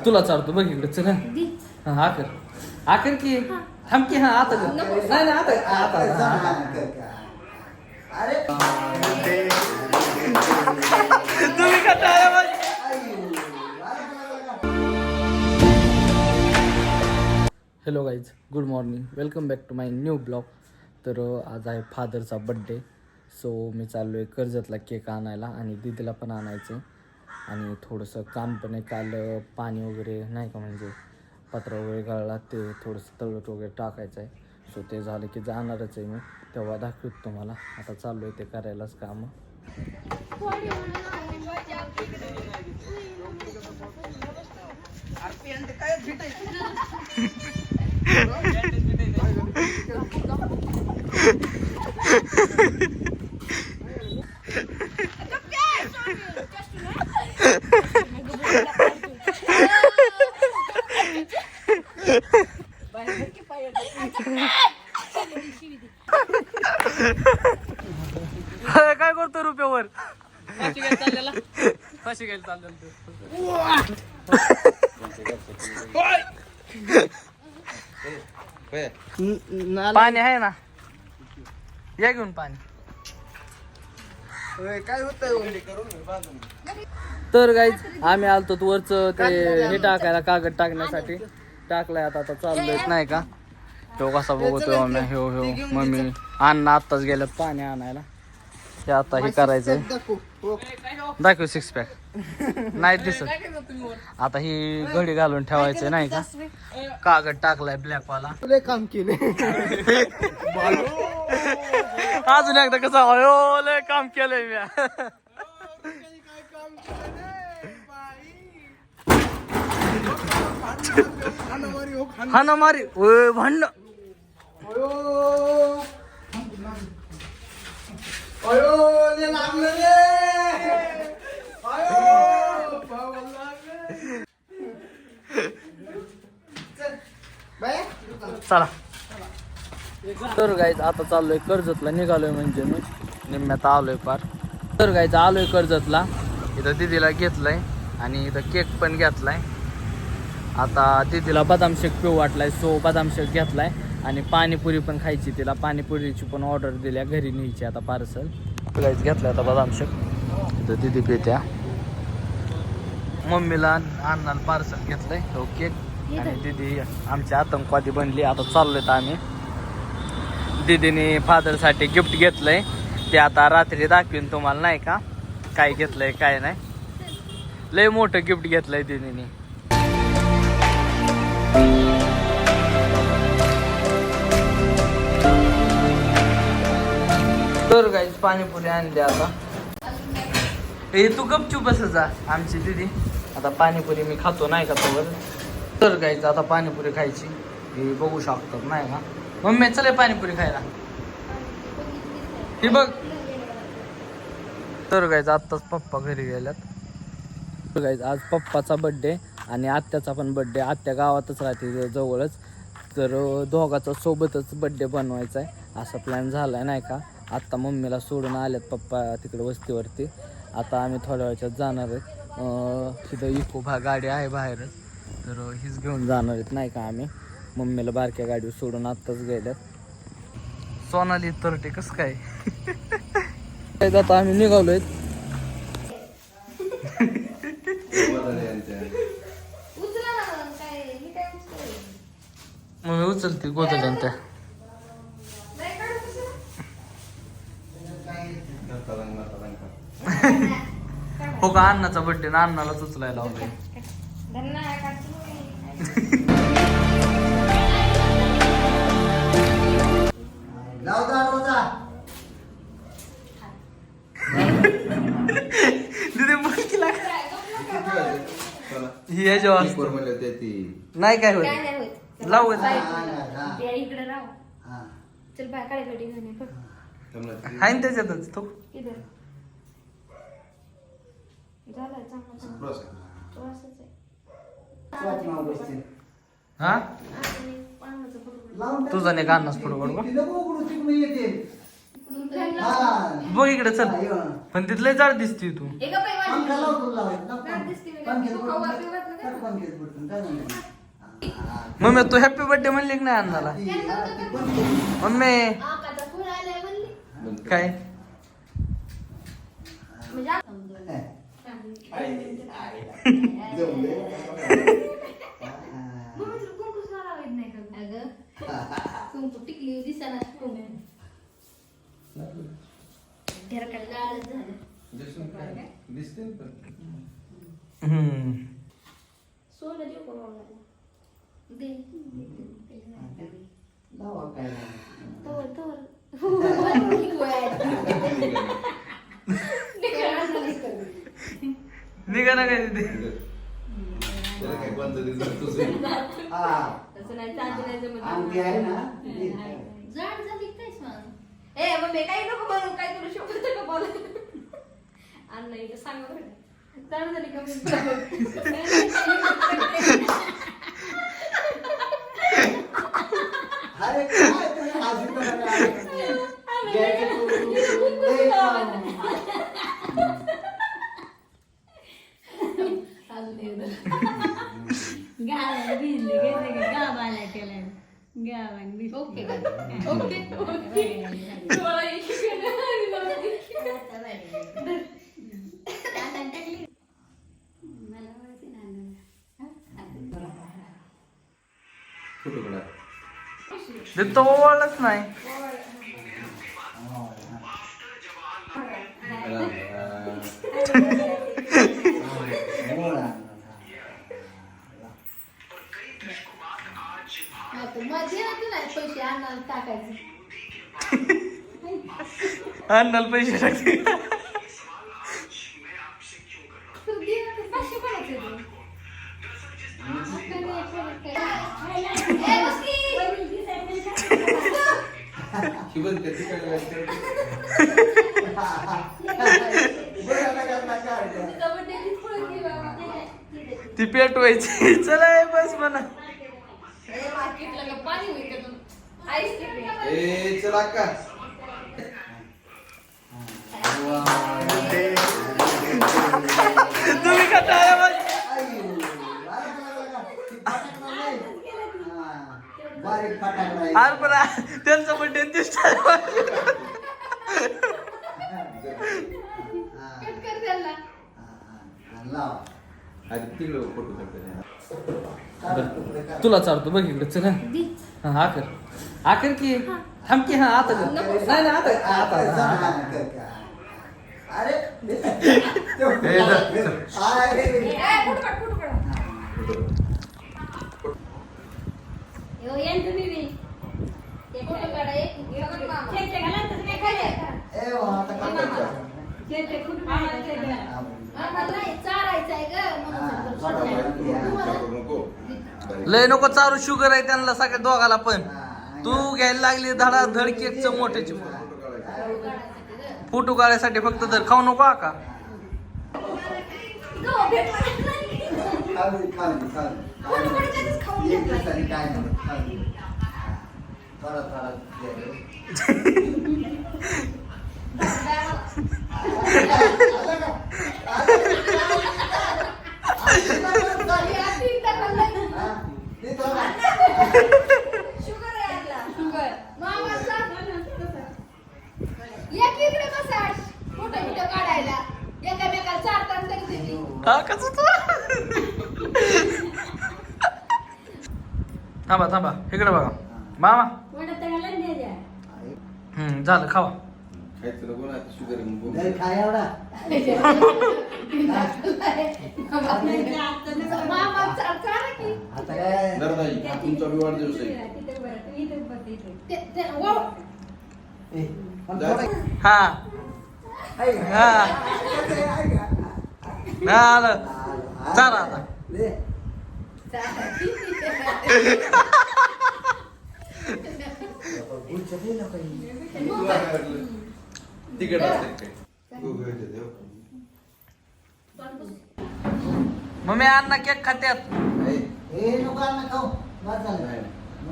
तुला चालतो बघ इकडे चल हा आकर आकर की थांब की हा आता नाही नाही आता तुम्ही hello guys good morning welcome back to my new blog. तर आज आहे फादरचा बड्डे. सो मी चाललो आहे कर्जतला केक आणायला आणि दीदीला पण आणायचं आणि थोडंसं काम पण आहे. काल पाणी वगैरे नाही का म्हणजे पत्रा वगैरे गळला ते थोडंसं तळट वगैरे टाकायचं आहे. सो ते झालं की जाणारच आहे मी तेव्हा दाखवतो तुम्हाला. आता चाललो आहे ते करायलाच काम. काय करतो रुपयावर फाशी घ्यायला चाललेला पाणी आहे ना या घेऊन पाणी. काय होतंय तर गाईज आम्ही आलतो वरचं ते हे टाकायला कागद टाकण्यासाठी टाकलाय. आता चाललोय नाही का तो कसा बघतोय आम्ही. हो हो मम्मी अण्णा आत्ताच गेल्यात पाणी आणायला. ते आता हे करायचंय दाखव सिक्स पॅक नाही दिसत. आता ही घडी घालून ठेवायचंय नाही का. कागद टाकलाय ब्लॅक वाला. काम केले अजून एकदा कसं हो लय काम केलंय मी. हाना मारी भांड चला. तर गाईज आता चाललोय कर्जतला निघालोय म्हणजे मी निम्म्यात आलोय पार. तर गाईज आलोय कर्जतला. इथं दीदीला घेतलंय आणि इथं केक पण घेतलाय. आता दीदीला बदाम शेक पिऊ वाटलाय सो बदाम शेक घेतलाय आणि पाणीपुरी पण खायची. तिला पाणीपुरीची पण ऑर्डर दिल्या घरी न्यायची आता पार्सल. गाईज घेतलाय आता बदाम शेक. इथं दीदी पित्या. मम्मीला अण्णाला पार्सल घेतलंय तो केक आणि दीदी आमची आतंकवादी बनली. आता चाललोय आम्ही. दीदीने फादरसाठी गिफ्ट घेतलंय ते आता रात्री दाखवीन तुम्हाला नाही का काय घेतलंय काय नाही. लय मोठं गिफ्ट घेतलंय दीदीने. तर गाईज पाणीपुरी आणली आता. हे तू गपचूप बस जा आमची दीदी. आता पाणीपुरी मी खातो नाही का तोवर. तर गाईज आता पाणीपुरी खायची हे बघू शकतात नाही का. मम्मी चले पाणीपुरी खायला हे बघ. तर गाईज आत्ताच पप्पा घरी गेल्यात. तर गाईज आज पप्पाचा बड्डे आणि आत्याचा पण बड्डे. आत्या गावातच राहते जवळच. तर दोघाचा सोबतच बड्डे बनवायचा आहे असा प्लॅन झाला आहे नाही का. आत्ता मम्मीला सोडून आल्यात पप्पा तिकडे वस्तीवरती. आता आम्ही थोड्या वेळात जाणार आहेत. तिथं इको गाडी आहे बाहेरच तर हीच घेऊन जाणार आहेत नाही का आम्ही. मम्मीला बारक्या गाडीवर सोडून आत्ताच गेल्यात. सोनाली तर ते कसं काय आता आम्ही निघालोय. मम्मी उचलते गोदल्या त्या. हो का अण्णाचा बड्डे ना अण्णालाच उचलायला लावलंय. ही जेव्हा नाही काय होत लावू हाय ना त्याच्यातच तो. हा तुझा नाही कान्नाच फोटो बघ इकडे चल. पण तिथले जाड दिसते तू. मम्मी तू हॅपी बर्थडे म्हणली की नाही अण्णाला? मम्मी काय टिकली दिसाना सोनं देऊ कोण दे निघा ना काय तिथे जाड झाली काहीच मग ए मम्मी काही नको बनवू काय तुला शोभत का बोल अन्न इथं सांग बरं जाड झाली का अरे काय तुम्ही आजी ओके तो ओळखच नाही पैसे आणायला टाकायचे अण्णाला पैसे टाकते ती पेटवायची चला बस म्हणा चला का तुम्ही का टाळ्या बारीक फटाकडा आर पण त्यांचा बर्थडे दिसत तुला चालतो बघ इकडे चला हा आकर आकर की थांब की हा आता कर. नाही नाही आता आता अरे लय नको चारू शुगर आहे त्यांना सगळ्या दोघाला पण तू घ्यायला लागली धडा धड केकचं मोठ्याची फोटो काढायसाठी फक्त तर खाऊ नको का थांबा थांबा इकडे बघा मामा झालं खावा हा आलं चाल आता मम्मी अण्णा केक खात्यात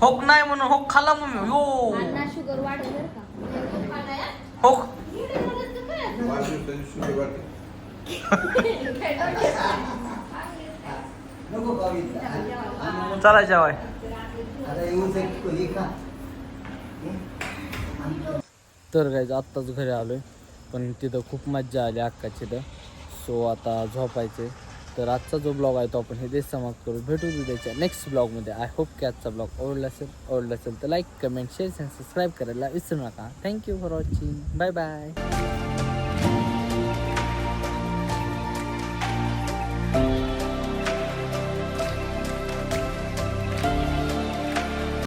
होक नाही म्हणून होक खाला मम्मी यो शुगर वाढेल होक नको का इथं? चला जेवाय. आता येऊन हे का? तर गाईज आत्ताच घरी आलोय, पण तिथं खूप मज्जा आली अक्काची तर. सो आता झोपायचे. तर आजचा जो ब्लॉग आहे तो आपण हे देश समाप्त करू. भेटू उद्याच्या नेक्स्ट ब्लॉगमध्ये. आय होप की आजचा ब्लॉग आवडला असेल तर लाईक, कमेंट, शेअर आणि सबस्क्राईब करायला विसरू नका. Thank you for watching. Bye bye.